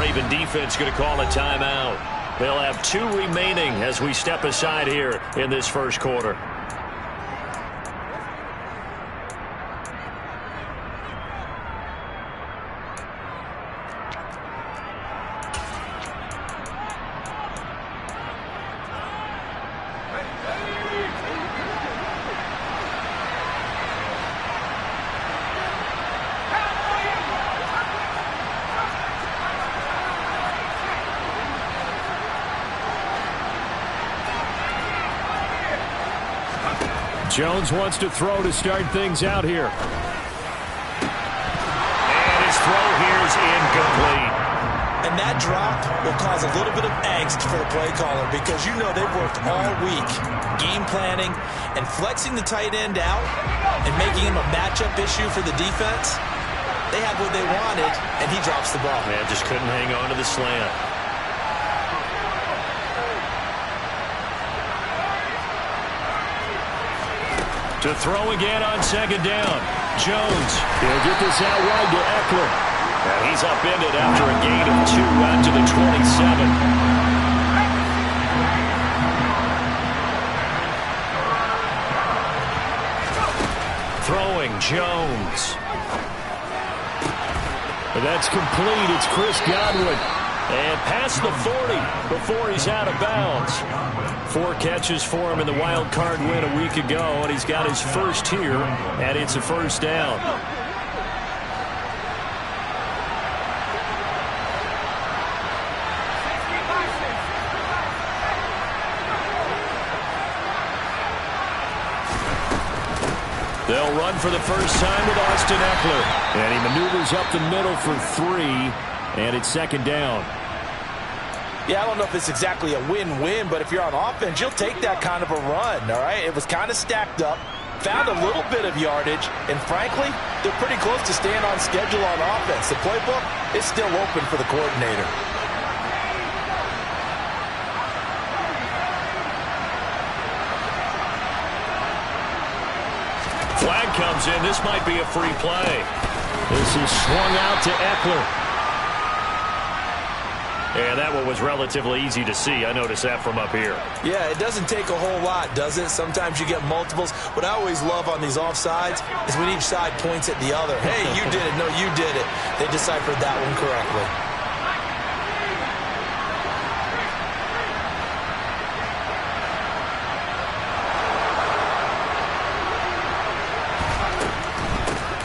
Raven defense going to call a timeout. They'll have 2 remaining as we step aside here in this first quarter. Jones wants to throw to start things out here. And his throw here is incomplete. And that drop will cause a little bit of angst for the play caller because you know they've worked all week game planning and flexing the tight end out and making him a matchup issue for the defense. They had what they wanted, and he drops the ball. Yeah, just couldn't hang on to the slant. To throw again on second down. Jones. He'll get this out wide to Eckler. And he's upended after a gain of 2 out to the 27. Throwing Jones. That's complete. It's Chris Godwin. And past the 40 before he's out of bounds. 4 catches for him in the wild card win a week ago, and he's got his first here, and it's a first down. They'll run for the first time with Austin Eckler. And he maneuvers up the middle for 3, and it's second down. Yeah, I don't know if it's exactly a win-win, but if you're on offense, you'll take that kind of a run, all right? It was kind of stacked up, found a little bit of yardage, and frankly, they're pretty close to staying on schedule on offense. The playbook is still open for the coordinator. Flag comes in. This might be a free play. This is swung out to Eckler. And that one was relatively easy to see. I noticed that from up here. Yeah, it doesn't take a whole lot, does it? Sometimes you get multiples. What I always love on these offsides is when each side points at the other. Hey, you did it. No, you did it. They deciphered that one correctly.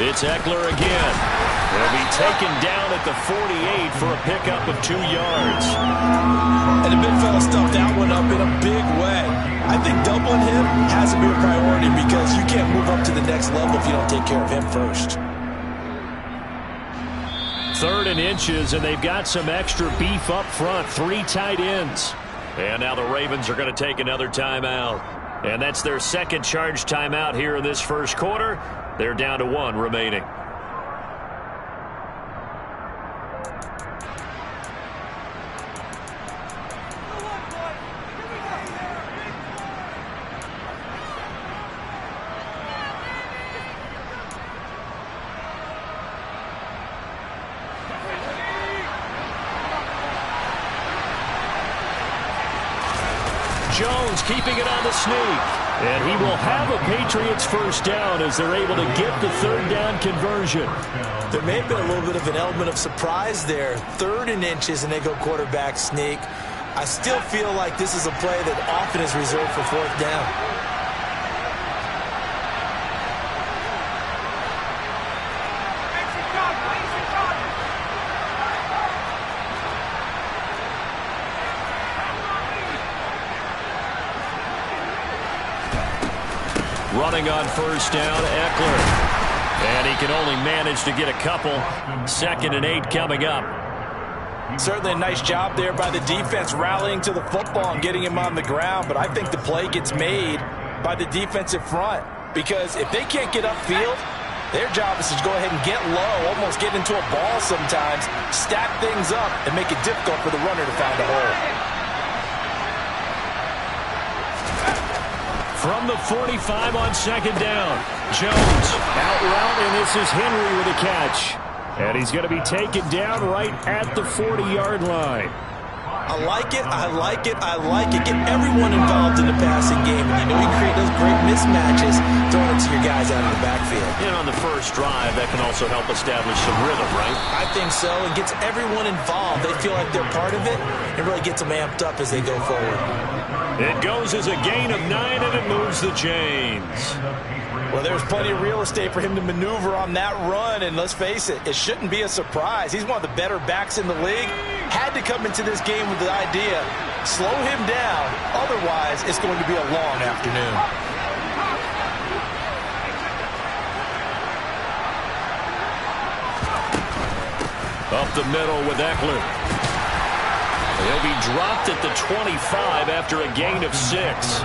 It's Eckler again. He'll be taken down at the 48 for a pickup of 2 yards. And the big fella stuffed that one up in a big way. I think doubling him has to be a priority because you can't move up to the next level if you don't take care of him first. 3rd and inches, and they've got some extra beef up front. 3 tight ends. And now the Ravens are going to take another timeout. And that's their second charge timeout here in this first quarter. They're down to 1 remaining. Jones keeping it on the sneak. And he will have a Patriots first down as they're able to get the 3rd down conversion. There may have been a little bit of an element of surprise there. 3rd and inches, and they go quarterback sneak. I still feel like this is a play that often is reserved for 4th down. Running on first down, Eckler. And he can only manage to get a couple. 2nd and 8 coming up. Certainly a nice job there by the defense rallying to the football and getting him on the ground. But I think the play gets made by the defensive front. Because if they can't get upfield, their job is to go ahead and get low, almost get into a ball sometimes, stack things up, and make it difficult for the runner to find a hole. From the 45 on second down. Jones out route, and this is Henry with a catch. And he's going to be taken down right at the 40-yard line. I like it, I like it, I like it. Get everyone involved in the passing game. And you know you can create those great mismatches throwing it to your guys out of the backfield. And on the first drive, that can also help establish some rhythm, right? I think so. It gets everyone involved. They feel like they're part of it. It really gets them amped up as they go forward. It goes as a gain of 9, and it moves the chains. Well, there's plenty of real estate for him to maneuver on that run, and let's face it, it shouldn't be a surprise. He's one of the better backs in the league. Had to come into this game with the idea, slow him down, otherwise it's going to be a long afternoon. Up the middle with Eckler. He'll be dropped at the 25 after a gain of 6.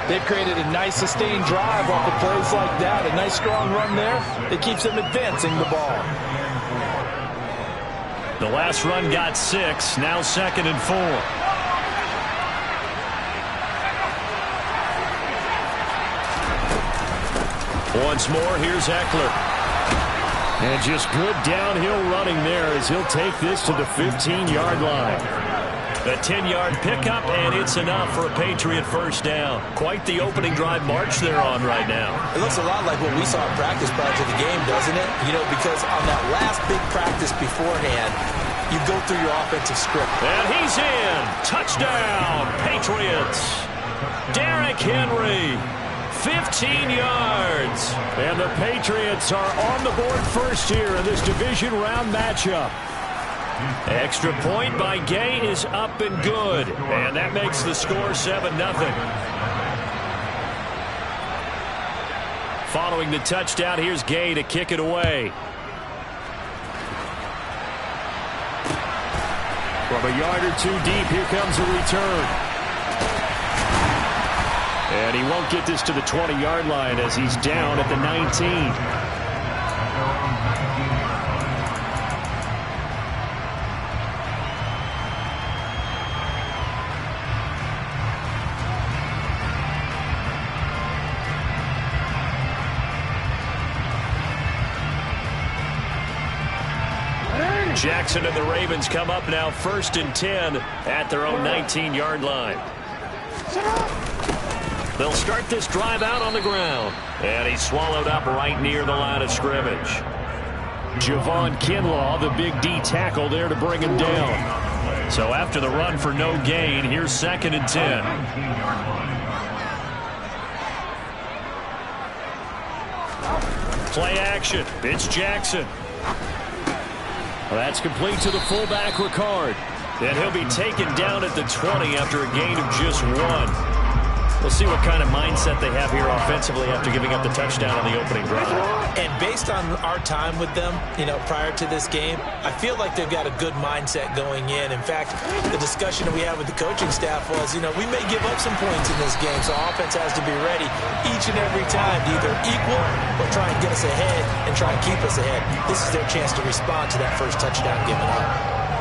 They've created a nice sustained drive off of plays like that. A nice strong run there. It keeps them advancing the ball. The last run got 6. Now 2nd and 4. Once more, here's Eckler. And just good downhill running there as he'll take this to the 15-yard line. A 10-yard pickup, and it's enough for a Patriot first down. Quite the opening drive march they're on right now. It looks a lot like what we saw in practice prior to the game, doesn't it? You know, because on that last big practice beforehand, you go through your offensive script. And he's in. Touchdown, Patriots. Derrick Henry, 15 yards. And the Patriots are on the board first here in this division round matchup. Extra point by Gay is up and good. And that makes the score 7-0. Following the touchdown, here's Gay to kick it away. From a yard or two deep, here comes a return. And he won't get this to the 20-yard line as he's down at the 19. Jackson and the Ravens come up now 1st and 10 at their own 19-yard line. They'll start this drive out on the ground. And he's swallowed up right near the line of scrimmage. Javon Kinlaw, the big D tackle there to bring him down. So after the run for no gain, here's 2nd and 10. Play action. It's Jackson. Well, that's complete to the fullback, Ricard. And he'll be taken down at the 20 after a gain of just 1. We'll see what kind of mindset they have here offensively after giving up the touchdown on the opening drive. And based on our time with them, you know, prior to this game, I feel like they've got a good mindset going in. In fact, the discussion that we had with the coaching staff was, you know, we may give up some points in this game, so offense has to be ready each and every time to either equal or try and get us ahead and try and keep us ahead. This is their chance to respond to that first touchdown given up.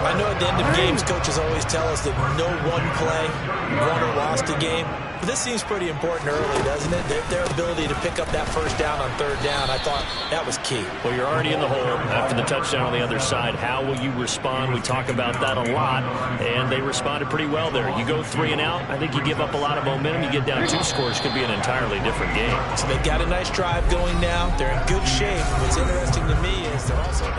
I know at the end of games, coaches always tell us that no one play won or lost a game. But this seems pretty important early, doesn't it? Their ability to pick up that first down on 3rd down, I thought that was key. Well, you're already in the hole after the touchdown on the other side. How will you respond? We talk about that a lot, and they responded pretty well there. You go 3 and out, I think you give up a lot of momentum. You get down 2 scores, could be an entirely different game. So they've got a nice drive going now. They're in good shape. What's interesting to me is they're also...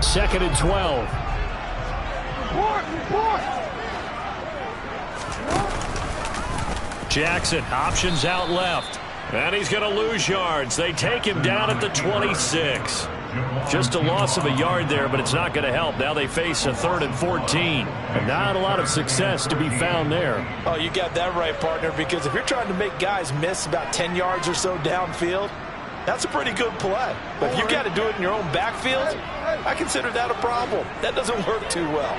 Second and 12. Jackson options out left. And he's going to lose yards. They take him down at the 26. Just a loss of a yard there, but it's not going to help. Now they face a 3rd and 14. And not a lot of success to be found there. Oh, you got that right, partner, because if you're trying to make guys miss about 10 yards or so downfield, that's a pretty good play. But if you've got to do it in your own backfield, I consider that a problem. That doesn't work too well.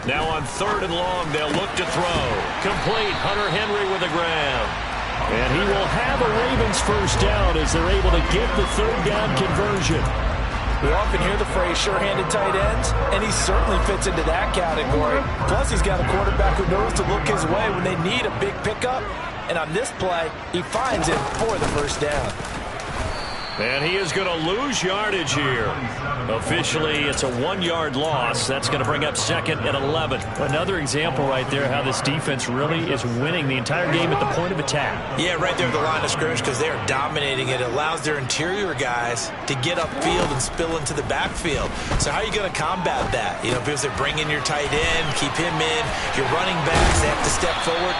Now on 3rd and long, they'll look to throw. Complete. Hunter Henry with the grab. And he will have a Ravens first down as they're able to get the 3rd down conversion. We often hear the phrase sure-handed tight ends, and he certainly fits into that category. Plus, he's got a quarterback who knows to look his way when they need a big pickup. And on this play, he finds it for the first down. And he is going to lose yardage here. Officially, it's a 1-yard loss. That's going to bring up second and 11. Another example right there how this defense really is winning the entire game at the point of attack. Yeah, right there at the line of scrimmage because they are dominating it. It allows their interior guys to get upfield and spill into the backfield. So how are you going to combat that? You know, because they bring in your tight end, keep him in. Your running backs, they have to step forward.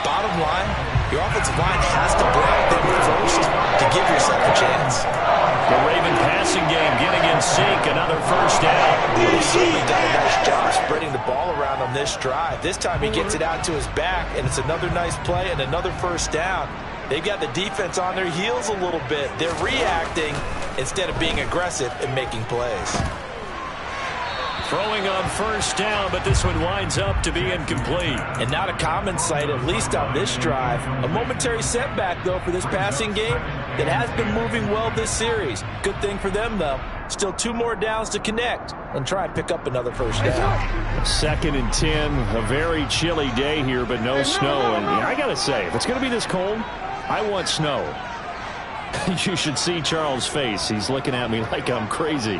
Bottom line, your offensive line has to block them first to give yourself a chance. The Raven passing game getting in sync. Another first down. He's certainly done a nice job spreading the ball around on this drive. This time he gets it out to his back, and it's another nice play and another first down. They've got the defense on their heels a little bit. They're reacting instead of being aggressive and making plays. Throwing on first down, but this one winds up to be incomplete. And not a common sight, at least on this drive. A momentary setback, though, for this passing game that has been moving well this series. Good thing for them, though. Still 2 more downs to connect and try and pick up another first down. Second and 10, a very chilly day here, but no snow. And I got to say, if it's going to be this cold, I want snow. You should see Charles' face. He's looking at me like I'm crazy.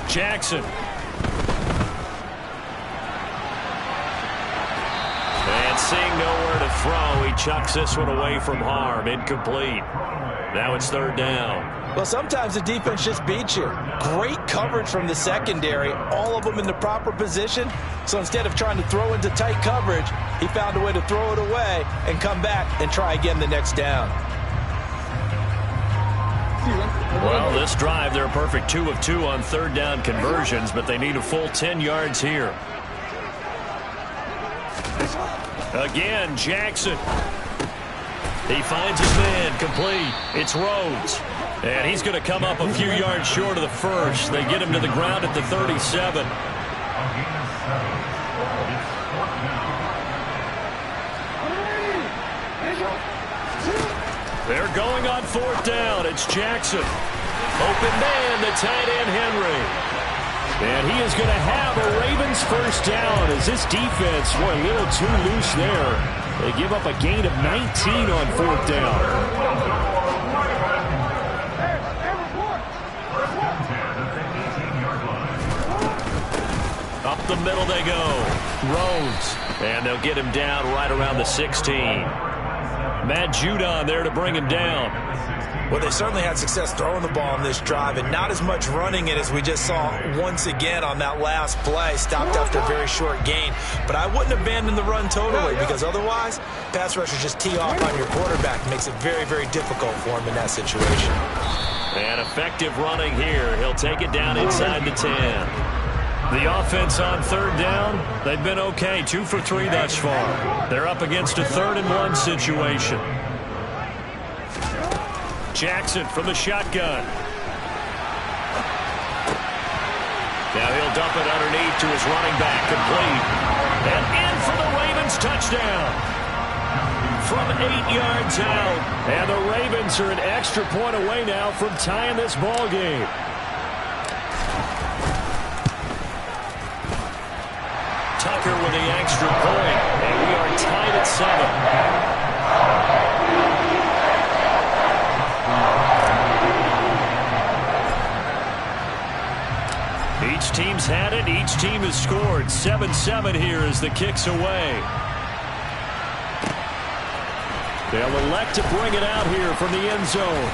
Jackson. And seeing nowhere to throw, he chucks this one away from harm. Incomplete. Now it's third down. Well, sometimes the defense just beats you. Great coverage from the secondary, all of them in the proper position. So instead of trying to throw into tight coverage, he found a way to throw it away and come back and try again the next down. Well, this drive, they're a perfect 2 of 2 on third down conversions, but they need a full 10 yards here. Again, Jackson. He finds his man, complete. It's Rhodes. And he's going to come up a few yards short of the first. They get him to the ground at the 37. They're going on fourth down. It's Jackson. Open man, the tight end, Henry. And he is going to have a Ravens first down as this defense were a little too loose there. They give up a gain of 19 on fourth down. Up the middle they go. Rhodes. And they'll get him down right around the 16. Matt Judon there to bring him down. Well, they certainly had success throwing the ball on this drive and not as much running it as we just saw once again on that last play. Stopped after a very short gain. But I wouldn't abandon the run totally because otherwise, pass rushers just tee off on your quarterback. It makes it very, very difficult for him in that situation. And effective running here. He'll take it down inside the 10. The offense on third down, they've been okay. 2 for 3 thus far. They're up against a 3rd and 1 situation. Jackson from the shotgun. Now he'll dump it underneath to his running back, complete. And in for the Ravens touchdown. From 8 yards out. And the Ravens are an extra point away now from tying this ball game. Tucker with the extra point, and we are tied at 7. Each team's had it. Each team has scored. 7-7 here as the kick's away. They'll elect to bring it out here from the end zone.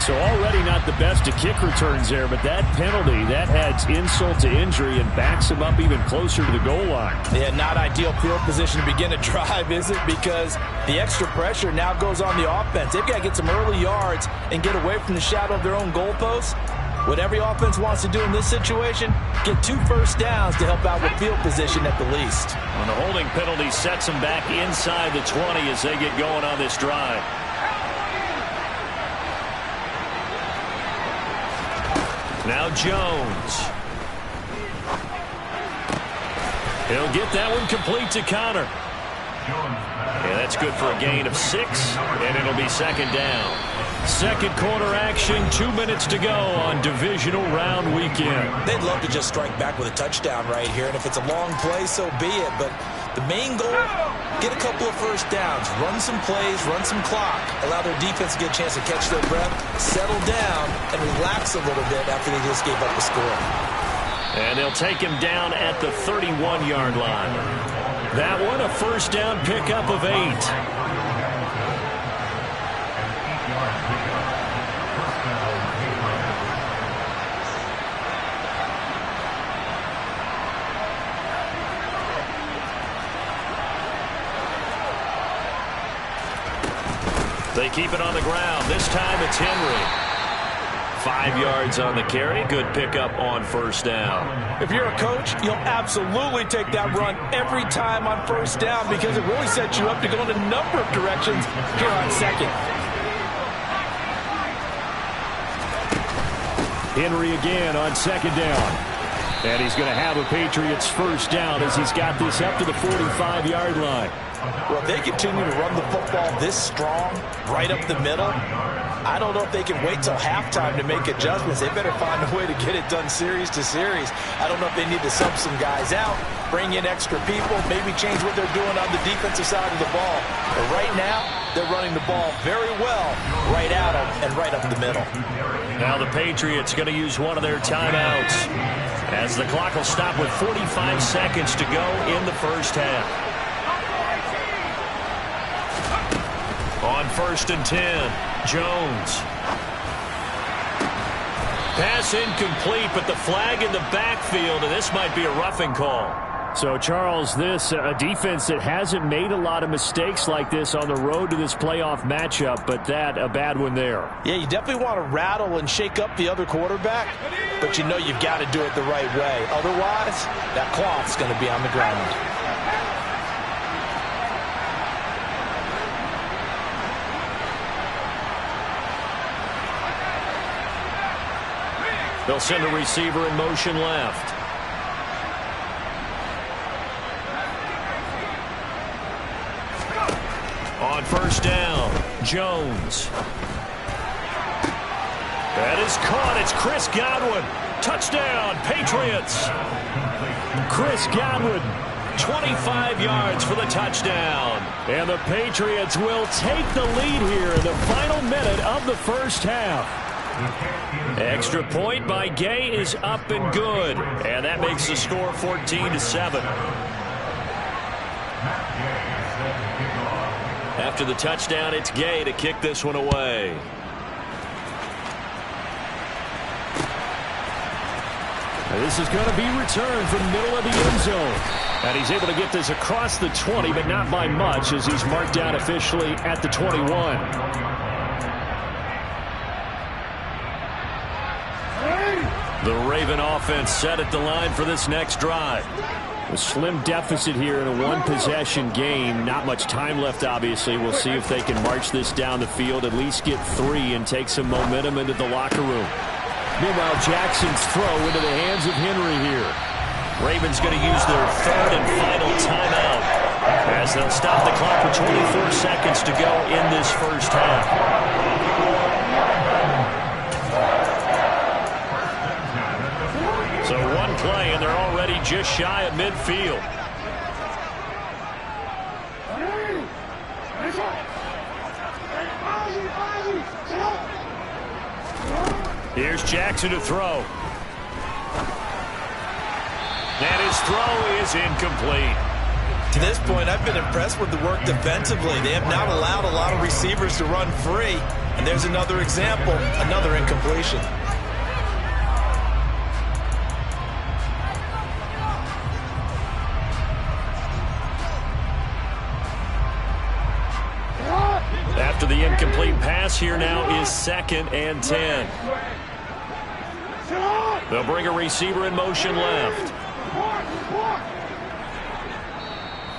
So already not the best of kick returns there, but that penalty, that adds insult to injury and backs him up even closer to the goal line. Yeah, not ideal field position to begin a drive, is it? Because the extra pressure now goes on the offense. They've got to get some early yards and get away from the shadow of their own goalposts. What every offense wants to do in this situation, get 2 first downs to help out with field position at the least. And the holding penalty sets them back inside the 20 as they get going on this drive. Now Jones. He'll get that one complete to Connor. And that's good for a gain of 6, and it'll be second down. Second quarter action, 2 minutes to go on divisional round weekend. They'd love to just strike back with a touchdown right here, and if it's a long play, so be it. But the main goal, get a couple of first downs, run some plays, run some clock, allow their defense to get a chance to catch their breath, settle down, and relax a little bit after they just gave up a score. And they'll take him down at the 31-yard line. That one, a first down pickup of 8. They keep it on the ground. This time it's Henry. 5 yards on the carry. Good pickup on first down. If you're a coach, you'll absolutely take that run every time on first down because it really sets you up to go in a number of directions here on second. Henry again on second down. And he's going to have a Patriots first down as he's got this up to the 45-yard line. Well, if they continue to run the football this strong, right up the middle, I don't know if they can wait till halftime to make adjustments. They better find a way to get it done series to series. I don't know if they need to sub some guys out, bring in extra people, maybe change what they're doing on the defensive side of the ball. But right now, they're running the ball very well right at them and right up the middle. Now the Patriots going to use one of their timeouts as the clock will stop with 45 seconds to go in the first half. On 1st and 10, Jones. Pass incomplete, but the flag in the backfield, and this might be a roughing call. So, Charles, this a defense that hasn't made a lot of mistakes like this on the road to this playoff matchup, but that a bad one there. Yeah, you definitely want to rattle and shake up the other quarterback, but you know you've got to do it the right way. Otherwise, that cloth's going to be on the ground. They'll send a receiver in motion left. On first down, Jones. That is caught. It's Chris Godwin. Touchdown, Patriots. Chris Godwin. 25 yards for the touchdown. And the Patriots will take the lead here in the final minute of the first half. Extra point by Gay is up and good. And that makes the score 14-7. After the touchdown, it's Gay to kick this one away. And this is going to be returned from the middle of the end zone. And he's able to get this across the 20, but not by much as he's marked down officially at the 21. The Raven offense set at the line for this next drive. A slim deficit here in a one-possession game. Not much time left, obviously. We'll see if they can march this down the field, at least get 3, and take some momentum into the locker room. Meanwhile, Jackson's throw into the hands of Henry here. Ravens going to use their third and final timeout as they'll stop the clock with 24 seconds to go in this first half. So one play, and they're already just shy of midfield. Here's Jackson to throw. And his throw is incomplete. To this point, I've been impressed with the work defensively. They have not allowed a lot of receivers to run free. And there's another example, another incompletion. After the incomplete pass, here now is 2nd and 10. They'll bring a receiver in motion left.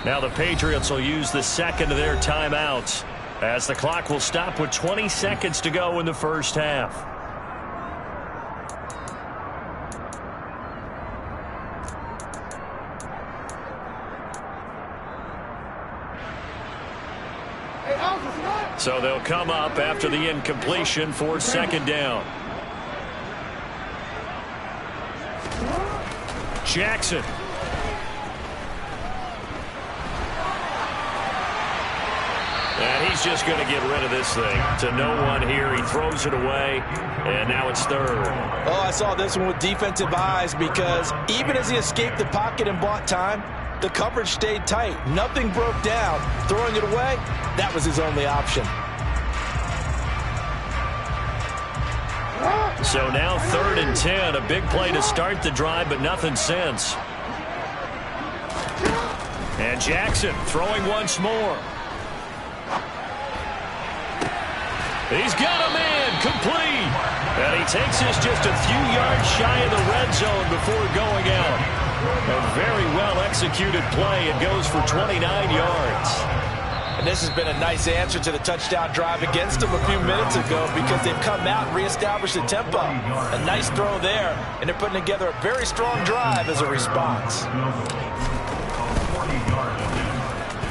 Now the Patriots will use the second of their timeouts as the clock will stop with 20 seconds to go in the first half. So they'll come up after the incompletion for second down. Jackson. And he's just going to get rid of this thing to no one here. He throws it away, and now it's third. Oh, I saw this one with defensive eyes because even as he escaped the pocket and bought time, the coverage stayed tight. Nothing broke down. Throwing it away, that was his only option. So now 3rd and 10. A big play to start the drive, but nothing since. And Jackson throwing once more. He's got a man complete. And he takes this just a few yards shy of the red zone before going out. A very well executed play. It goes for 29 yards. And this has been a nice answer to the touchdown drive against them a few minutes ago because they've come out and reestablished the tempo. A nice throw there, and they're putting together a very strong drive as a response.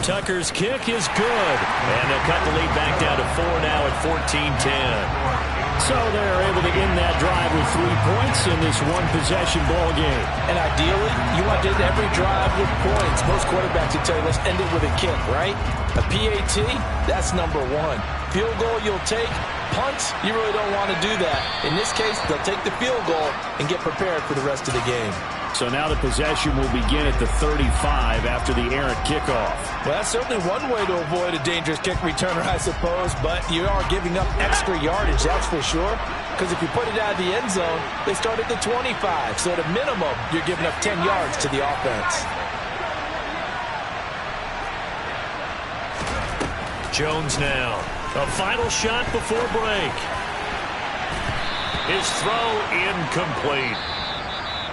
Tucker's kick is good. And they'll cut the lead back down to 4 now at 14-10. So they're able to end that drive with 3 points in this one-possession ball game. And ideally, you want to end every drive with points. Most quarterbacks will tell you, let's end it with a kick, right? A PAT, that's number 1. Field goal you'll take. Punts, you really don't want to do that. In this case, they'll take the field goal and get prepared for the rest of the game. So now the possession will begin at the 35 after the errant kickoff. Well, that's certainly one way to avoid a dangerous kick returner, I suppose, but you are giving up extra yardage, that's for sure. Because if you put it out of the end zone, they start at the 25. So at a minimum, you're giving up 10 yards to the offense. Jones now. A final shot before break. His throw incomplete.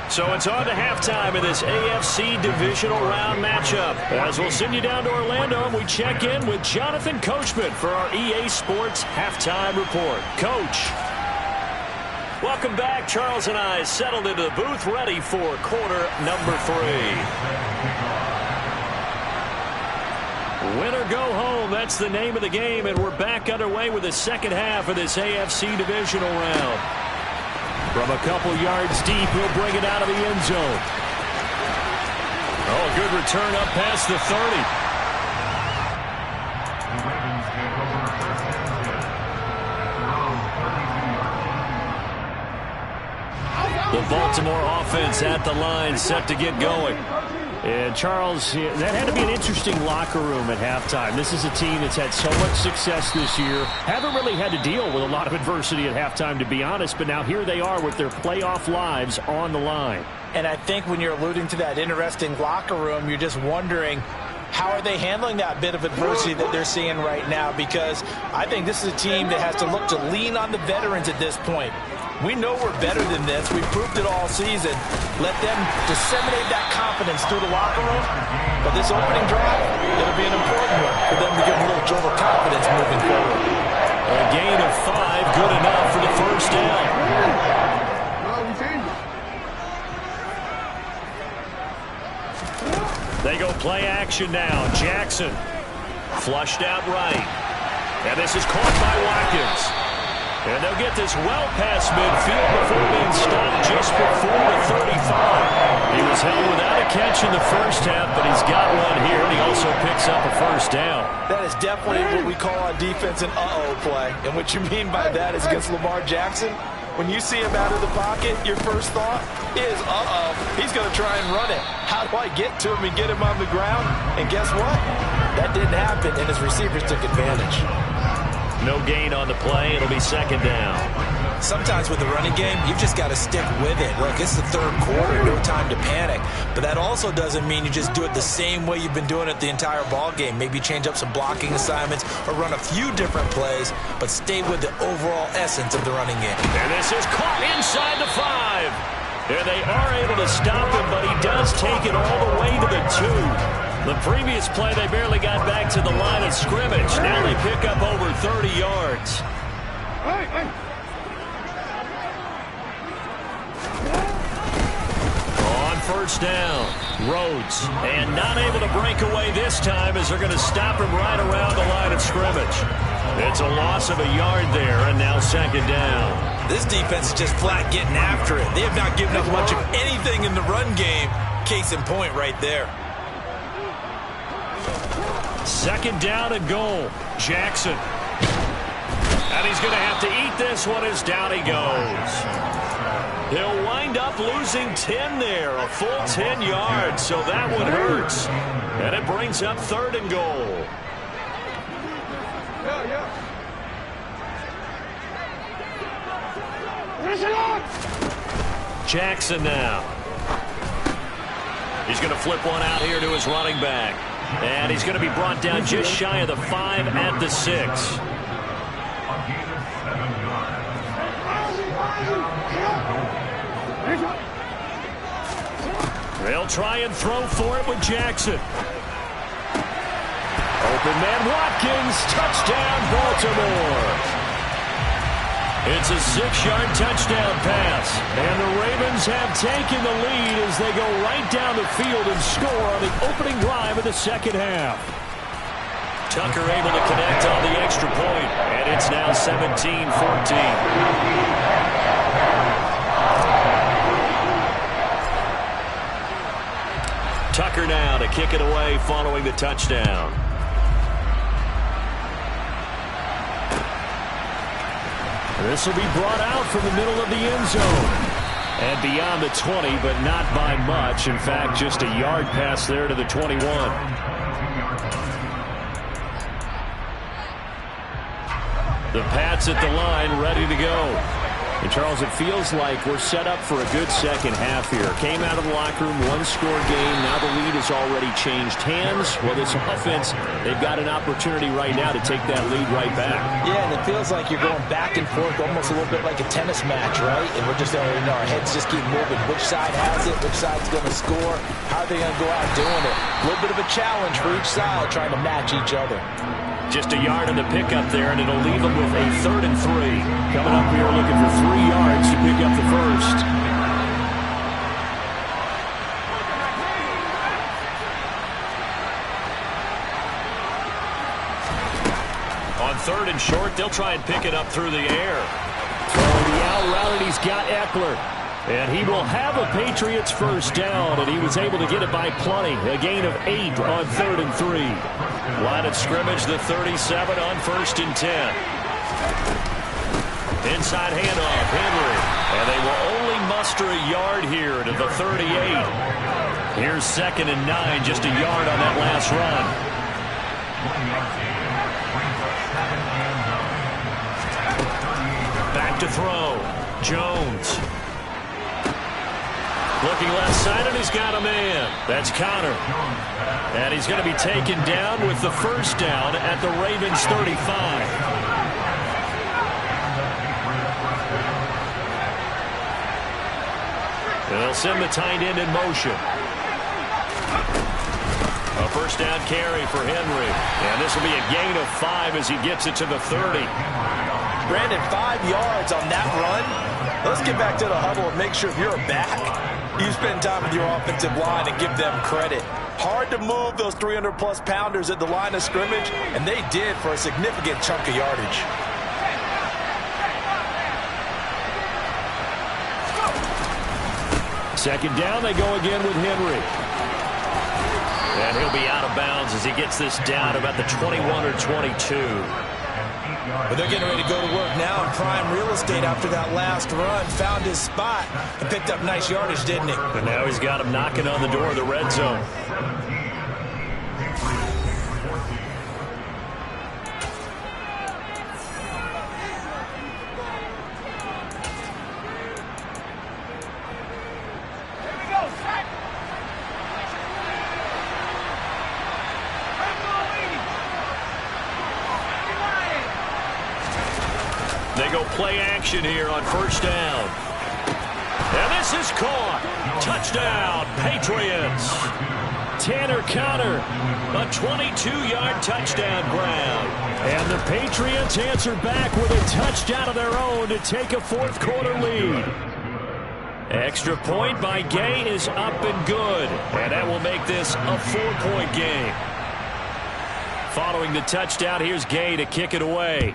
So it's on to halftime of this AFC divisional round matchup. As we'll send you down to Orlando, and we check in with Jonathan Coachman for our EA Sports Halftime Report. Coach. Welcome back. Charles and I settled into the booth ready for quarter number 3. Win or go home, that's the name of the game, and we're back underway with the second half of this AFC divisional round. From a couple yards deep, he'll bring it out of the end zone. Oh, a good return up past the 30. The Baltimore offense at the line, set to get going. And Charles, that had to be an interesting locker room at halftime. This is a team that's had so much success this year. Haven't really had to deal with a lot of adversity at halftime, to be honest. But now here they are with their playoff lives on the line. And I think when you're alluding to that interesting locker room, you're just wondering, how are they handling that bit of adversity that they're seeing right now? Because I think this is a team that has to look to lean on the veterans at this point. We know we're better than this. We've proved it all season. Let them disseminate that confidence through the locker room. But this opening drive, it'll be an important one for them to give a little jolt of confidence moving forward. A gain of 5, good enough for the first down. They go play action now. Jackson flushed out right. And this is caught by Watkins. And they'll get this well past midfield before being stopped just before the 35. He was held without a catch in the first half, but he's got one here, and he also picks up a first down. That is definitely what we call on defense an uh-oh play. And what you mean by that is against Lamar Jackson, when you see him out of the pocket, your first thought is, uh-oh, he's going to try and run it. How do I get to him and get him on the ground? And guess what? That didn't happen, and his receivers took advantage. No gain on the play. It'll be second down. Sometimes with the running game, you've just got to stick with it. Look, it's the third quarter, no time to panic. But that also doesn't mean you just do it the same way you've been doing it the entire ball game. Maybe change up some blocking assignments or run a few different plays, but stay with the overall essence of the running game. And this is caught inside the 5. And they are able to stop him, but he does take it all the way to the 2. The previous play, they barely got back to the line of scrimmage. Now they pick up over 30 yards. On first down, Rhodes. And not able to break away this time as they're going to stop him right around the line of scrimmage. It's a loss of a yard there, and now second down. This defense is just flat getting after it. They have not given up much of anything in the run game. Case in point right there. Second down and goal. Jackson. And he's going to have to eat this one as down he goes. He'll wind up losing 10 there, a full 10 yards, so that one hurts. And it brings up third and goal. Jackson now. He's going to flip one out here to his running back. And he's going to be brought down just shy of the 5 at the 6. They'll try and throw for it with Jackson. Open man Watkins, touchdown Baltimore. It's a 6-yard touchdown pass. And the Ravens have taken the lead as they go right down the field and score on the opening drive of the second half. Tucker able to connect on the extra point, and it's now 17-14. Tucker now to kick it away following the touchdown. This will be brought out from the middle of the end zone. And beyond the 20, but not by much. In fact, just a yard pass there to the 21. The Pats at the line, ready to go. And, Charles, it feels like we're set up for a good second half here. Came out of the locker room, one-score game. Now the lead has already changed hands. Well, this offense, they've got an opportunity right now to take that lead right back. Yeah, and it feels like you're going back and forth almost a little bit like a tennis match, right? And we're just, our heads just keep moving. Which side has it? Which side's going to score? How are they going to go out doing it? A little bit of a challenge for each side trying to match each other. Just a yard on the pickup there, and it'll leave them with a 3rd and 3. Coming up here looking for 3 yards to pick up the first. On 3rd and short, they'll try and pick it up through the air. Throwing the out route, and he's got Eckler. And he will have a Patriots first down, and he was able to get it by plenty. A gain of 8 on 3rd and 3. Line of scrimmage, the 37 on 1st and 10. Inside handoff, Henry. And they will only muster a yard here to the 38. Here's 2nd and 9, just a yard on that last run. Back to throw. Jones. Looking left side, and he's got a man. That's Connor. And he's going to be taken down with the first down at the Ravens 35. They'll send the tight end in motion. A first down carry for Henry. And this will be a gain of 5 as he gets it to the 30. Brandon, 5 yards on that run. Let's get back to the huddle and make sure if you're a back, you spend time with your offensive line and give them credit. Hard to move those 300-plus pounders at the line of scrimmage, and they did for a significant chunk of yardage. Second down, they go again with Henry. And he'll be out of bounds as he gets this down about the 21 or 22. But they're getting ready to go to work now in prime real estate after that last run. Found his spot and picked up nice yardage, didn't he? But now he's got him knocking on the door of the red zone. They go play action here on first down. And this is caught. Touchdown, Patriots. Tanner Conner, a 22-yard touchdown grab. And the Patriots answer back with a touchdown of their own to take a fourth-quarter lead. Extra point by Gay is up and good. And that will make this a 4-point game. Following the touchdown, here's Gay to kick it away.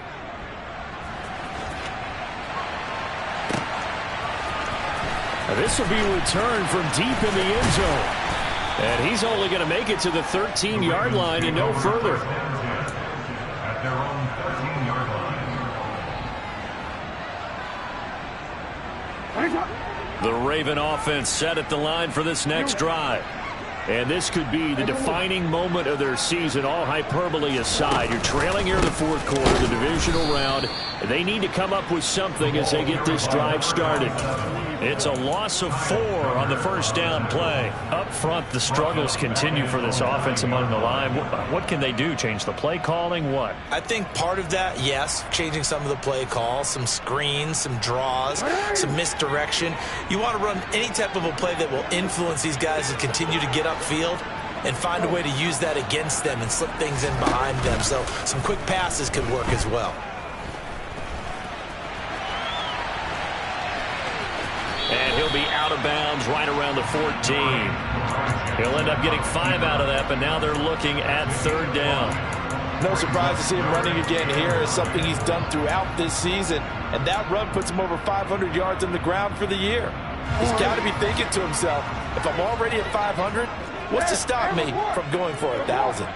This will be returned from deep in the end zone. And he's only going to make it to the 13-yard line and no further. At their own 13-yard line. The Raven offense set at the line for this next drive. And this could be the defining moment of their season, all hyperbole aside. You're trailing here in the fourth quarter, the divisional round. They need to come up with something as they get this drive started. It's a loss of 4 on the first down play. Up front, the struggles continue for this offense among the line. What can they do? Change the play calling? What? I think part of that, yes, changing some of the play calls, some screens, some draws, some misdirection. You want to run any type of a play that will influence these guys to continue to get upfield and find a way to use that against them and slip things in behind them. So some quick passes could work as well. And he'll be out of bounds right around the 14. He'll end up getting 5 out of that, but now they're looking at third down. No surprise to see him running again here. It's something he's done throughout this season. And that run puts him over 500 yards on the ground for the year. He's got to be thinking to himself, if I'm already at 500, what's to stop me from going for 1,000?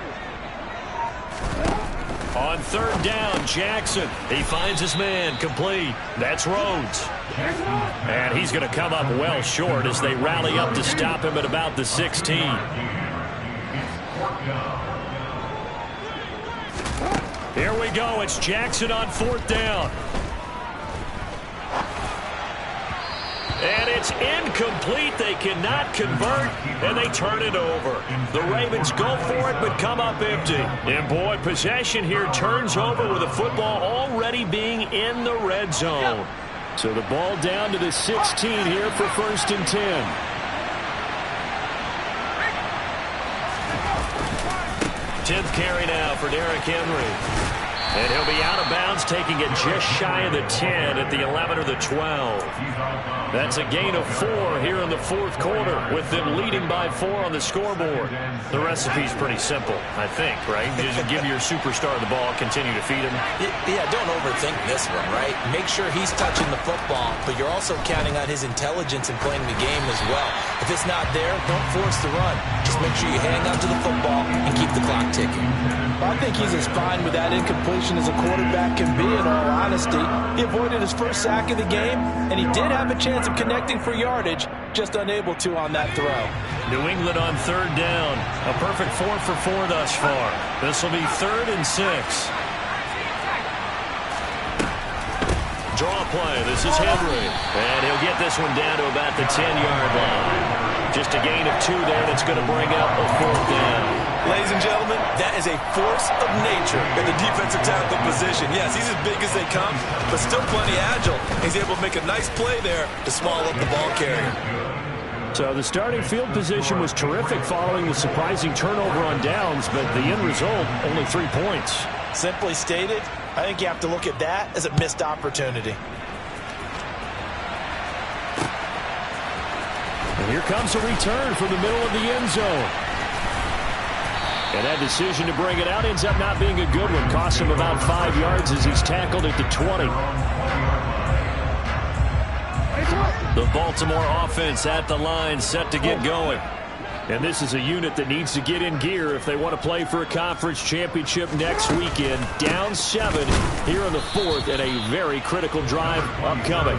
On third down, Jackson. He finds his man, complete. That's Rhodes. And he's going to come up well short as they rally up to stop him at about the 16. Here we go. It's Jackson on fourth down. And it's incomplete. They cannot convert, and they turn it over. The Ravens go for it, but come up empty. And, boy, possession here turns over with the football already being in the red zone. So the ball down to the 16 here for 1st and 10. Tenth carry now for Derrick Henry. And he'll be out of bounds, taking it just shy of the 10 at the 11 or the 12. That's a gain of 4 here in the fourth quarter, with them leading by 4 on the scoreboard. The recipe's pretty simple, I think, right? Just give your superstar the ball, continue to feed him. Yeah, don't overthink this one, right? Make sure he's touching the football, but you're also counting on his intelligence in playing the game as well. If it's not there, don't force the run. Just make sure you hang on to the football and keep the clock ticking. I think he's as fine with that incompletion as a quarterback can be, in all honesty. He avoided his first sack of the game, and he did have a chance of connecting for yardage, just unable to on that throw. New England on third down. A perfect 4 for 4 thus far. This will be 3rd and 6. Draw play. This is Henry. And he'll get this one down to about the 10-yard line. Just a gain of 2 there that's going to bring up a 4th down. Ladies and gentlemen, that is a force of nature in the defensive tackle position. Yes, he's as big as they come, but still plenty agile. He's able to make a nice play there to small up the ball carrier. So the starting field position was terrific following the surprising turnover on downs, but the end result, only 3 points. Simply stated, I think you have to look at that as a missed opportunity. And here comes a return from the middle of the end zone. And that decision to bring it out ends up not being a good one. Costs him about 5 yards as he's tackled at the 20. The Baltimore offense at the line, set to get going. And this is a unit that needs to get in gear if they want to play for a conference championship next weekend. Down 7 here in the 4th, and a very critical drive upcoming.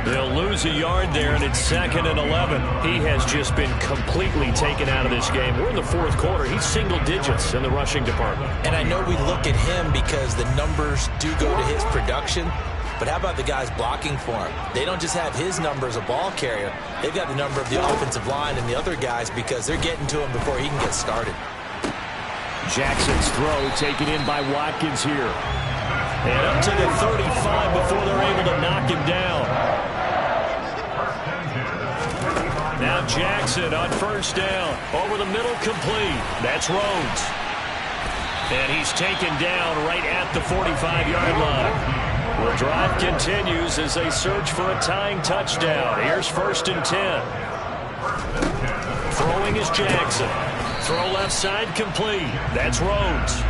They'll lose a yard there, and it's 2nd and 11. He has just been completely taken out of this game. We're in the fourth quarter. He's single digits in the rushing department. And I know we look at him because the numbers do go to his production. But how about the guys blocking for him? They don't just have his number as a ball carrier. They've got the number of the offensive line and the other guys because they're getting to him before he can get started. Jackson's throw taken in by Watkins here. And up to the 35 before they're able to knock him down. Now Jackson on first down. Over the middle, complete. That's Rhodes. And he's taken down right at the 45-yard line. The drive continues as they search for a tying touchdown. Here's 1st and 10. Throwing is Jackson. Throw left side complete. That's Rhodes.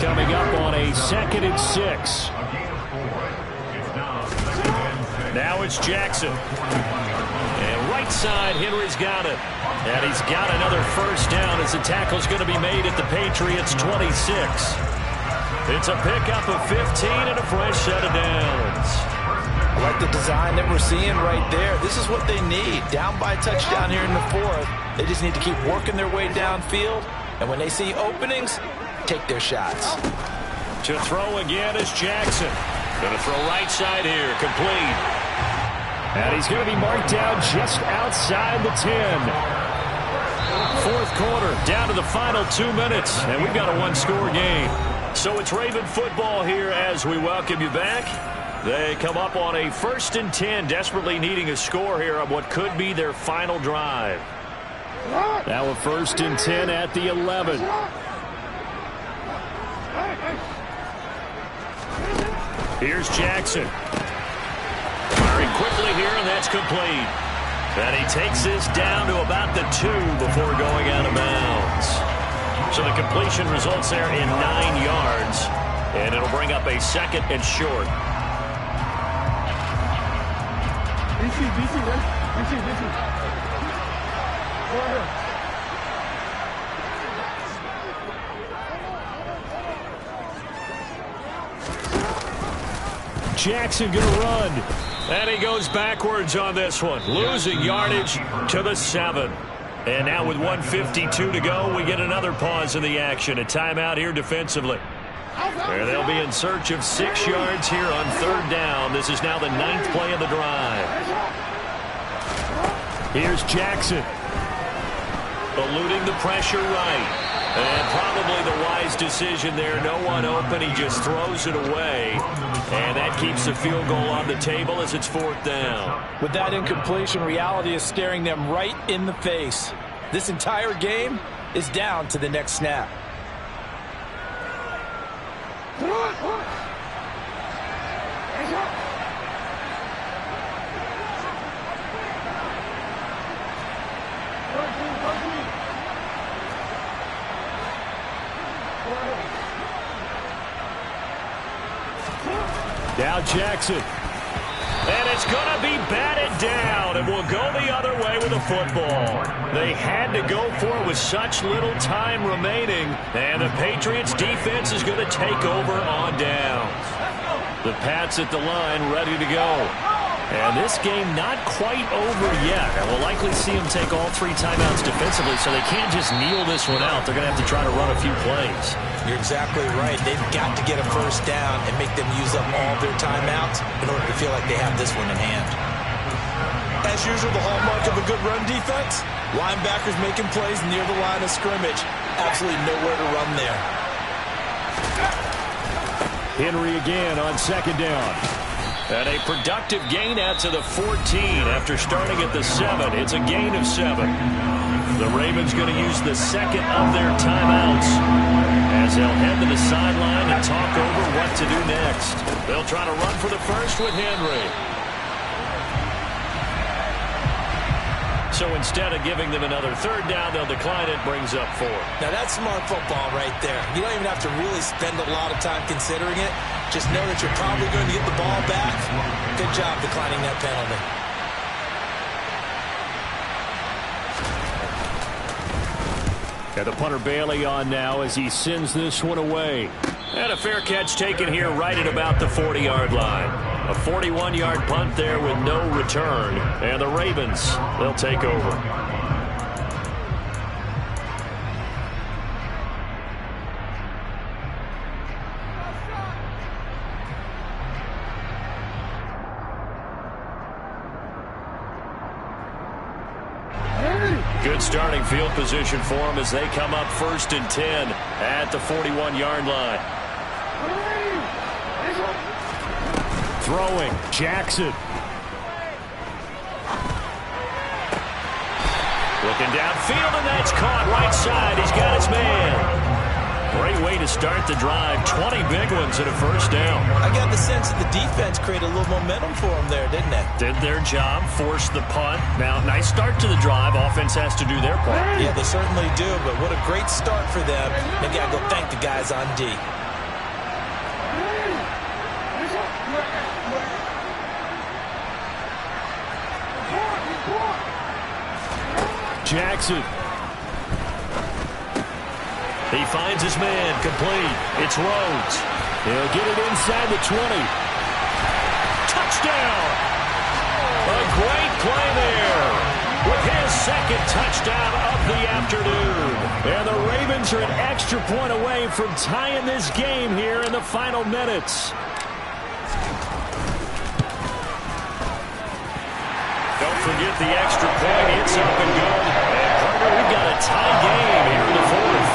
Coming up on a 2nd and 6. Now it's Jackson. And right side, Henry's got it. And he's got another first down as the tackle's going to be made at the Patriots' 26. It's a pickup of 15 and a fresh set of downs. I like the design that we're seeing right there. This is what they need. Down by a touchdown here in the 4th. They just need to keep working their way downfield. And when they see openings, take their shots. To throw again is Jackson. Going to throw right side here, complete. And he's going to be marked down just outside the 10. 4th quarter, down to the final 2 minutes, and we've got a one-score game. So it's Raven football here as we welcome you back. They come up on a 1st and 10, desperately needing a score here on what could be their final drive. Now a 1st and 10 at the 11. Here's Jackson. Firing quickly here, and that's complete. And he takes this down to about the 2 before going out of bounds. So the completion results there in 9 yards, and it'll bring up a 2nd and short. Jackson going to run. And he goes backwards on this one, losing yardage to the 7. And now with 1:52 to go, we get another pause in the action. A timeout here defensively. And they'll be in search of 6 yards here on 3rd down. This is now the 9th play of the drive. Here's Jackson. Eluding the pressure right. And probably the wise decision there. No one open. He just throws it away. And that keeps the field goal on the table as it's 4th down. With that incompletion, reality is staring them right in the face. This entire game is down to the next snap. Now Jackson. And it's going to be batted down, and we'll go the other way with the football. They had to go for it with such little time remaining, and the Patriots defense is going to take over on downs. The Pats at the line ready to go. And this game not quite over yet. And we'll likely see them take all 3 timeouts defensively, so they can't just kneel this one out. They're going to have to try to run a few plays. You're exactly right. They've got to get a first down and make them use up all their timeouts in order to feel like they have this one in hand. As usual, the hallmark of a good run defense, linebackers making plays near the line of scrimmage. Absolutely nowhere to run there. Henry again on 2nd down. And a productive gain out to the 14 after starting at the 7. It's a gain of 7. The Ravens going to use the 2nd of their timeouts as they'll head to the sideline and talk over what to do next. They'll try to run for the first with Henry. So instead of giving them another 3rd down, they'll decline it, brings up 4. Now that's smart football right there. You don't even have to really spend a lot of time considering it. Just know that you're probably going to get the ball back. Good job declining that penalty. And the punter Bailey on now as he sends this one away. And a fair catch taken here right at about the 40-yard line. A 41-yard punt there with no return. And the Ravens, they'll take over. Good starting field position for them as they come up 1st and 10 at the 41-yard line. Throwing, Jackson. Looking downfield, and that's caught right side. He's got his man. Great way to start the drive. 20 big ones and a first down. I got the sense that the defense created a little momentum for them there, didn't they? Did their job, forced the punt. Now, nice start to the drive. Offense has to do their part. Yeah, they certainly do, but what a great start for them. They got to go thank the guys on D. Jackson. He finds his man, complete. It's Rhodes. He'll get it inside the 20. Touchdown! A great play there with his second touchdown of the afternoon. And the Ravens are an extra point away from tying this game here in the final minutes. Don't forget the extra point. It's up and good. And partner, we've got a tie game here in the fourth.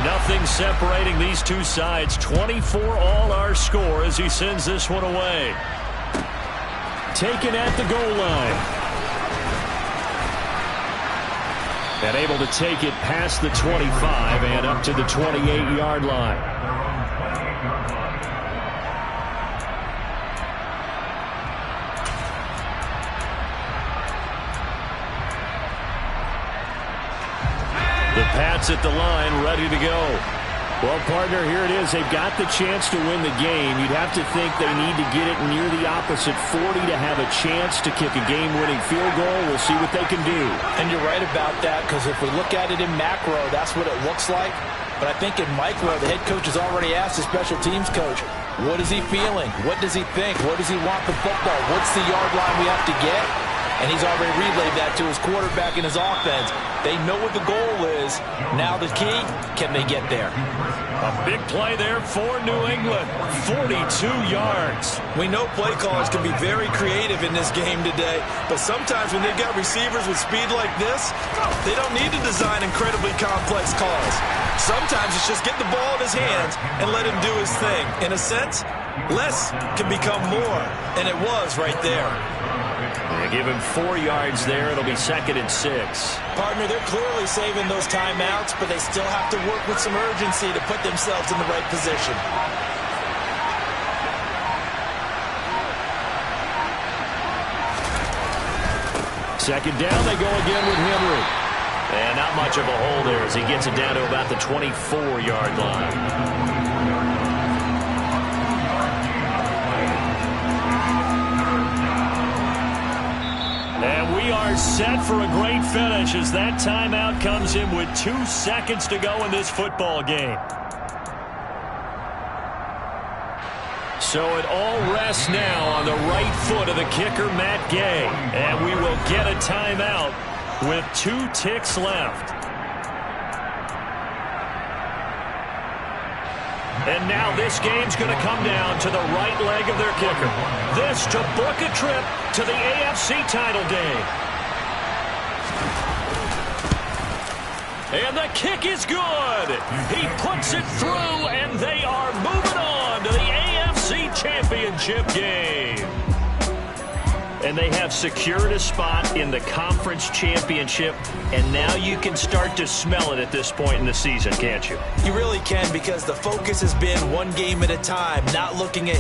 Nothing separating these two sides. 24 all our score as he sends this one away. Taken at the goal line. And able to take it past the 25 and up to the 28-yard line. The Pats at the line, ready to go. Well, partner, here it is. They've got the chance to win the game. You'd have to think they need to get it near the opposite 40 to have a chance to kick a game-winning field goal. We'll see what they can do. And you're right about that, because if we look at it in macro, that's what it looks like. But I think in micro, the head coach has already asked the special teams coach, what is he feeling? What does he think? What does he want for football? What's the yard line we have to get? And he's already relayed that to his quarterback and his offense. They know what the goal is. Now the key, can they get there? A big play there for New England. 42 yards. We know play callers can be very creative in this game today, but sometimes when they've got receivers with speed like this, they don't need to design incredibly complex calls. Sometimes it's just get the ball in his hands and let him do his thing. In a sense, less can become more, and it was right there. They give him 4 yards there. It'll be 2nd and 6. Partner, they're clearly saving those timeouts, but they still have to work with some urgency to put themselves in the right position. Second down, they go again with Henry. And not much of a hole there as he gets it down to about the 24-yard line. And we are set for a great finish as that timeout comes in with 2 seconds to go in this football game. So it all rests now on the right foot of the kicker, Matt Gay. And we will get a timeout with 2 ticks left. And now this game's going to come down to the right leg of their kicker. This to book a trip to the AFC title game. And the kick is good. He puts it through, and they are moving on to the AFC Championship game. And they have secured a spot in the conference championship, and now you can start to smell it at this point in the season, can't you? You really can, because the focus has been one game at a time, not looking at